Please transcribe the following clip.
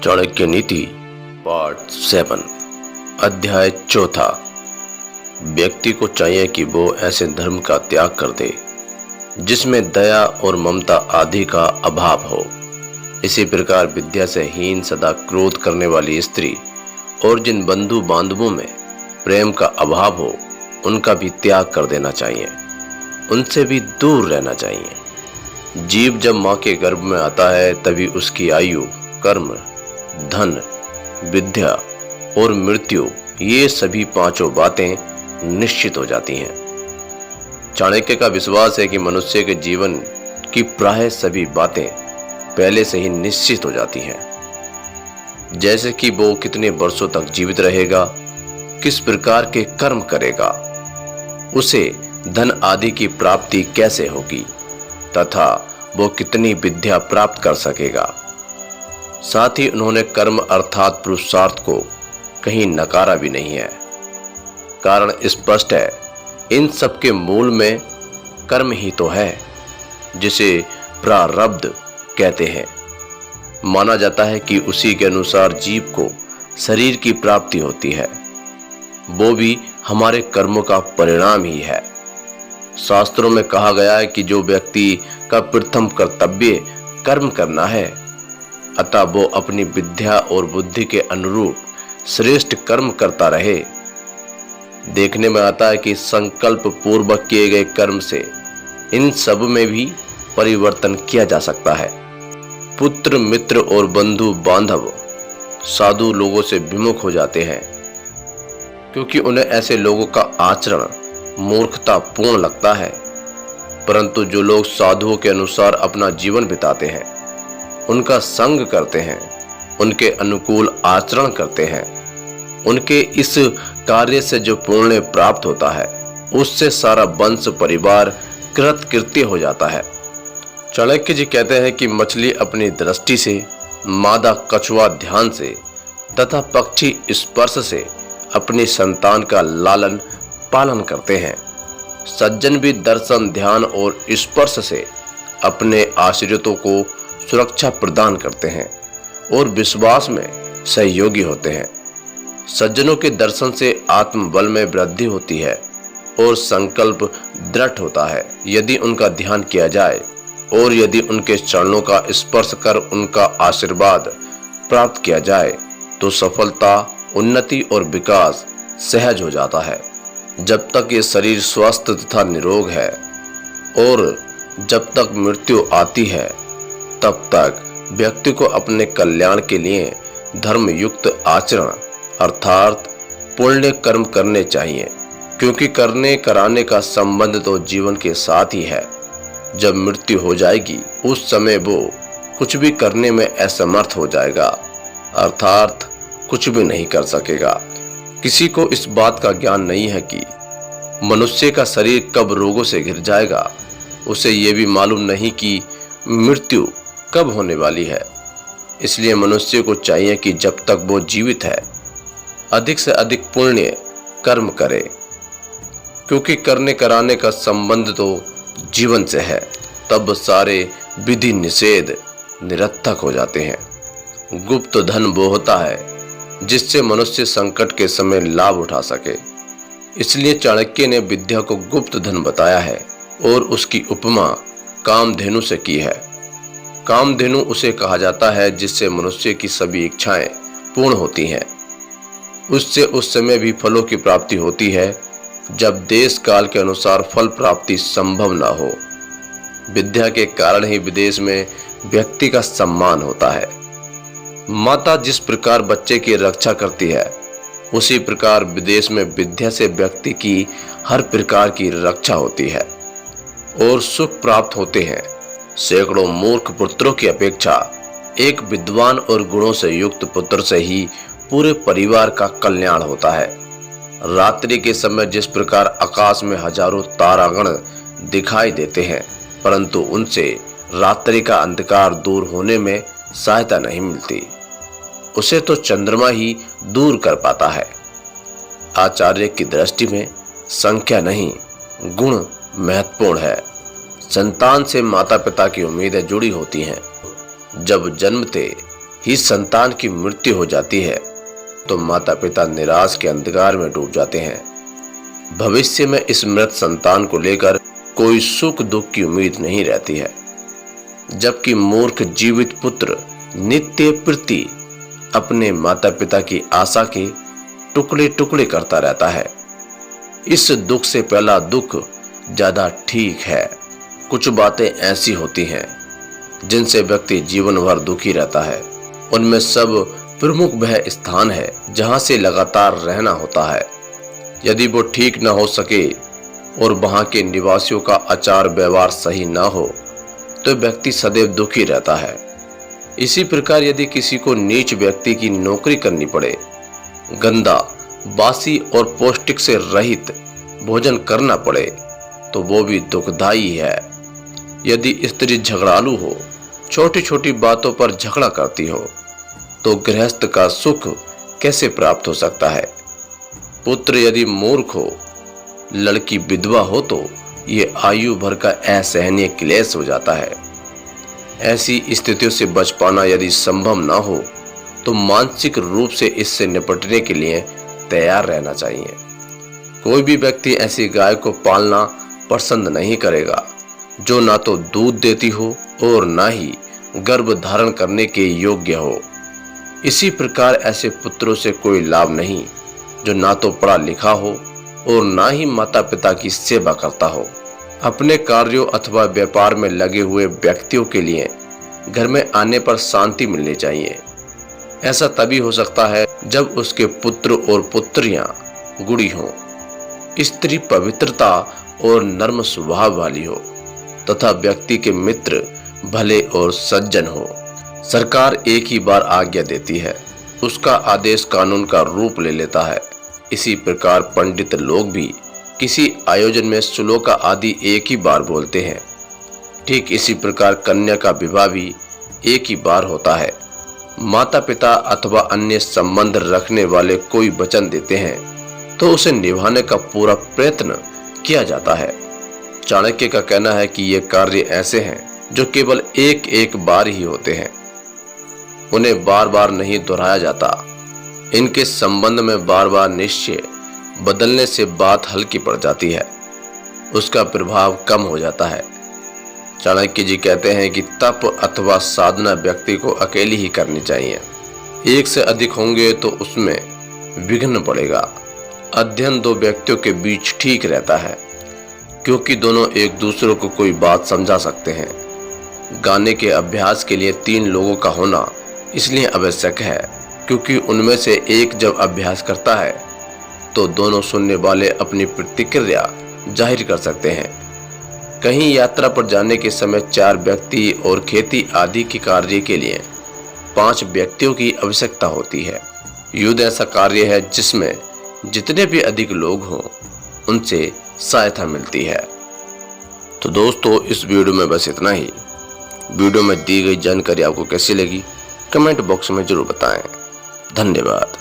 चाणक्य नीति पार्ट 7 अध्याय 4। व्यक्ति को चाहिए कि वो ऐसे धर्म का त्याग कर दे जिसमें दया और ममता आदि का अभाव हो। इसी प्रकार विद्या से हीन सदा क्रोध करने वाली स्त्री और जिन बंधु बांधवों में प्रेम का अभाव हो उनका भी त्याग कर देना चाहिए, उनसे भी दूर रहना चाहिए। जीव जब माँ के गर्भ में आता है तभी उसकी आयु, कर्म, धन, विद्या और मृत्यु ये सभी पांचों बातें निश्चित हो जाती हैं। चाणक्य का विश्वास है कि मनुष्य के जीवन की प्राय सभी बातें पहले से ही निश्चित हो जाती हैं, जैसे कि वो कितने वर्षों तक जीवित रहेगा, किस प्रकार के कर्म करेगा, उसे धन आदि की प्राप्ति कैसे होगी तथा वो कितनी विद्या प्राप्त कर सकेगा। साथ ही उन्होंने कर्म अर्थात पुरुषार्थ को कहीं नकारा भी नहीं है। कारण स्पष्ट है, इन सब के मूल में कर्म ही तो है, जिसे प्रारब्ध कहते हैं। माना जाता है कि उसी के अनुसार जीव को शरीर की प्राप्ति होती है, वो भी हमारे कर्मों का परिणाम ही है। शास्त्रों में कहा गया है कि जो व्यक्ति का प्रथम कर्तव्य कर्म करना है, अतः वो अपनी विद्या और बुद्धि के अनुरूप श्रेष्ठ कर्म करता रहे। देखने में आता है कि संकल्प पूर्वक किए गए कर्म से इन सब में भी परिवर्तन किया जा सकता है। पुत्र, मित्र और बंधु बांधव साधु लोगों से विमुख हो जाते हैं, क्योंकि उन्हें ऐसे लोगों का आचरण मूर्खतापूर्ण लगता है। परंतु जो लोग साधुओं के अनुसार अपना जीवन बिताते हैं, उनका संग करते हैं, उनके अनुकूल आचरण करते हैं, उनके इस कार्य से जो पुण्य प्राप्त होता है उससे सारा वंश परिवार कृतकृत्य हो जाता है। चाणक्य जी कहते हैं कि मछली अपनी दृष्टि से, मादा कछुआ ध्यान से तथा पक्षी स्पर्श से अपनी संतान का लालन पालन करते हैं। सज्जन भी दर्शन, ध्यान और स्पर्श से अपने आश्रितों को सुरक्षा प्रदान करते हैं और विश्वास में सहयोगी होते हैं। सज्जनों के दर्शन से आत्मबल में वृद्धि होती है और संकल्प दृढ़ होता है। यदि उनका ध्यान किया जाए और यदि उनके चरणों का स्पर्श कर उनका आशीर्वाद प्राप्त किया जाए तो सफलता, उन्नति और विकास सहज हो जाता है। जब तक ये शरीर स्वस्थ तथा निरोग है और जब तक मृत्यु आती है, तब तक व्यक्ति को अपने कल्याण के लिए धर्मयुक्त आचरण अर्थात पुण्य कर्म करने चाहिए, क्योंकि करने कराने का संबंध तो जीवन के साथ ही है। जब मृत्यु हो जाएगी उस समय वो कुछ भी करने में असमर्थ हो जाएगा, अर्थात कुछ भी नहीं कर सकेगा। किसी को इस बात का ज्ञान नहीं है कि मनुष्य का शरीर कब रोगों से घिर जाएगा। उसे ये भी मालूम नहीं कि मृत्यु कब होने वाली है। इसलिए मनुष्य को चाहिए कि जब तक वो जीवित है अधिक से अधिक पुण्य कर्म करे, क्योंकि करने कराने का संबंध तो जीवन से है। तब सारे विधि निषेध निरर्थक हो जाते हैं। गुप्त धन वो होता है जिससे मनुष्य संकट के समय लाभ उठा सके। इसलिए चाणक्य ने विद्या को गुप्त धन बताया है और उसकी उपमा कामधेनु से की है। कामधेनु उसे कहा जाता है जिससे मनुष्य की सभी इच्छाएं पूर्ण होती हैं। उससे उस समय भी फलों की प्राप्ति होती है जब देश काल के अनुसार फल प्राप्ति संभव न हो। विद्या के कारण ही विदेश में व्यक्ति का सम्मान होता है। माता जिस प्रकार बच्चे की रक्षा करती है, उसी प्रकार विदेश में विद्या से व्यक्ति की हर प्रकार की रक्षा होती है और सुख प्राप्त होते हैं। सैकड़ों मूर्ख पुत्रों की अपेक्षा एक विद्वान और गुणों से युक्त पुत्र से ही पूरे परिवार का कल्याण होता है। रात्रि के समय जिस प्रकार आकाश में हजारों तारागण दिखाई देते हैं, परंतु उनसे रात्रि का अंधकार दूर होने में सहायता नहीं मिलती, उसे तो चंद्रमा ही दूर कर पाता है। आचार्य की दृष्टि में संख्या नहीं, गुण महत्वपूर्ण है। संतान से माता पिता की उम्मीदें जुड़ी होती हैं। जब जन्मते ही संतान की मृत्यु हो जाती है तो माता पिता निराश के अंधकार में डूब जाते हैं। भविष्य में इस मृत संतान को लेकर कोई सुख दुख की उम्मीद नहीं रहती है, जबकि मूर्ख जीवित पुत्र नित्य प्रति अपने माता पिता की आशा के टुकड़े टुकड़े करता रहता है। इस दुख से पहला दुख ज्यादा ठीक है। कुछ बातें ऐसी होती हैं जिनसे व्यक्ति जीवन भर दुखी रहता है। उनमें सब प्रमुख वह स्थान है जहां से लगातार रहना होता है। यदि वो ठीक न हो सके और वहां के निवासियों का आचार व्यवहार सही न हो तो व्यक्ति सदैव दुखी रहता है। इसी प्रकार यदि किसी को नीच व्यक्ति की नौकरी करनी पड़े, गंदा, बासी और पौष्टिक से रहित भोजन करना पड़े तो वो भी दुखदायी है। यदि स्त्री झगड़ालू हो, छोटी छोटी बातों पर झगड़ा करती हो, तो गृहस्थ का सुख कैसे प्राप्त हो सकता है। पुत्र यदि मूर्ख हो, लड़की विधवा हो तो ये आयु भर का असहनीय क्लेश हो जाता है। ऐसी स्थितियों से बच पाना यदि संभव ना हो तो मानसिक रूप से इससे निपटने के लिए तैयार रहना चाहिए। कोई भी व्यक्ति ऐसी गाय को पालना पसंद नहीं करेगा जो ना तो दूध देती हो और ना ही गर्भ धारण करने के योग्य हो। इसी प्रकार ऐसे पुत्रों से कोई लाभ नहीं जो ना तो पढ़ा लिखा हो और ना ही माता पिता की सेवा करता हो। अपने कार्यों अथवा व्यापार में लगे हुए व्यक्तियों के लिए घर में आने पर शांति मिलनी चाहिए। ऐसा तभी हो सकता है जब उसके पुत्र और पुत्रियां गुणी हों, स्त्री पवित्रता और नर्म स्वभाव वाली हो तथा व्यक्ति के मित्र भले और सज्जन हो। सरकार एक ही बार आज्ञा देती है, उसका आदेश कानून का रूप ले लेता है। इसी प्रकार पंडित लोग भी किसी आयोजन में श्लोक आदि एक ही बार बोलते हैं। ठीक इसी प्रकार कन्या का विवाह भी एक ही बार होता है। माता पिता अथवा अन्य संबंध रखने वाले कोई वचन देते हैं तो उसे निभाने का पूरा प्रयत्न किया जाता है। चाणक्य का कहना है कि ये कार्य ऐसे हैं जो केवल एक एक बार ही होते हैं, उन्हें बार बार नहीं दोहराया जाता। इनके संबंध में बार बार निश्चय बदलने से बात हल्की पड़ जाती है, उसका प्रभाव कम हो जाता है। चाणक्य जी कहते हैं कि तप अथवा साधना व्यक्ति को अकेली ही करनी चाहिए। एक से अधिक होंगे तो उसमें विघ्न पड़ेगा। अध्ययन दो व्यक्तियों के बीच ठीक रहता है क्योंकि दोनों एक दूसरे को कोई बात समझा सकते हैं। गाने के अभ्यास के लिए 3 लोगों का होना इसलिए आवश्यक है क्योंकि उनमें से एक जब अभ्यास करता है तो दोनों सुनने वाले अपनी प्रतिक्रिया जाहिर कर सकते हैं। कहीं यात्रा पर जाने के समय 4 व्यक्ति और खेती आदि के कार्य के लिए 5 व्यक्तियों की आवश्यकता होती है। युद्ध ऐसा कार्य है जिसमें जितने भी अधिक लोग हों उनसे सहायता मिलती है। तो दोस्तों, इस वीडियो में बस इतना ही। वीडियो में दी गई जानकारी आपको कैसी लगी कमेंट बॉक्स में जरूर बताएं। धन्यवाद।